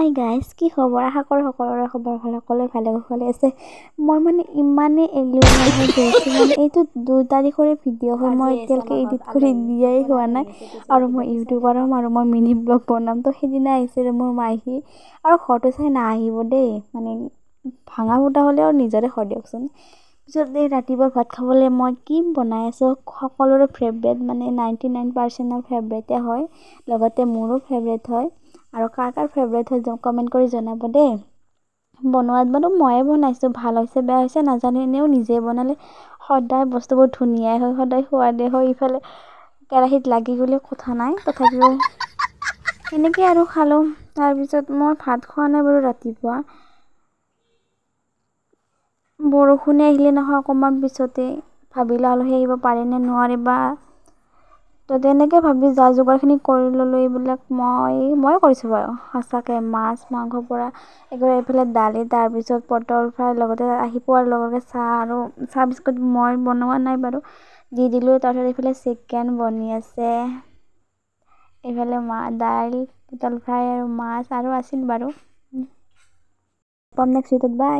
Hi guys, কি খবৰ? আশা কৰোঁ সকলোৰে খবৰ ভাল, সকলোৱে ভালে আছে। মই মানে ইমানেই এলেহুৱা হৈ গৈছোঁ, মানে এইটো 2 তাৰিখৰে ভিডিঅ' হয়, মই এতিয়ালৈকে এডিট কৰি দিয়াই হোৱা নাই। আৰু মই ইউটিউবাৰ হ'ম আৰু মই মিনি ব্লগ বনাম। তো সেইদিনা আহিছিলে মোৰ মাহী, আৰু ঘৰটো চাই নাহিব দেই, মানে ভাঙা ফুটা হ'লে আৰু নিজৰে ঘৰ দিয়কচোন। পিছত এই ৰাতিপুৱা ভাত খাবলৈ মই কি বনাই আছোঁ, সকলোৰে ফেভৰেট, মানে 99% ফেভৰেটে হয়, লগতে মোৰো ফেভৰেট হয়। আৰু কাৰ ফেভৰেট হয় কমেণ্ট কৰি জনাব দেই। বনোৱাত বাৰু ময়ে বনাইছোঁ, ভাল হৈছে বেয়া হৈছে নাজানো, এনেও নিজে বনালে সদায় বস্তুবোৰ ধুনীয়াই হয়, সদায় সোৱাদে হয়। ইফালে কেৰাহীত লাগি গ'লে কথা নাই, তথাপিও এনেকৈ আৰু খালোঁ। তাৰপিছত মই ভাত খোৱা নাই বাৰু ৰাতিপুৱা, বৰষুণে আহিলে নহয় অকণমান পিছতে, ভাবিলোঁ আলহী আহিব পাৰে নে নোৱাৰে বা। তো তেনেকৈ ভাবি যা যোগাৰখিনি কৰি ল'লোঁ। এইবিলাক মই কৰিছোঁ বাৰু সঁচাকৈ, মাছ মাংসৰ পৰা এইফালে দালি, তাৰপিছত পটল ফ্ৰাই, লগতে আহি পোৱাৰ লগে চাহ আৰু চাহ বিস্কুট মই বনোৱা নাই বাৰু, দি দিলোঁ। তাৰপিছত এইফালে চিকেন বনি আছে, এইফালে দাইল, পটল ফ্ৰাই আৰু মাছ আৰু আছিল বাৰু। পাম নেক্সট ভিডিঅ'ত, বাই।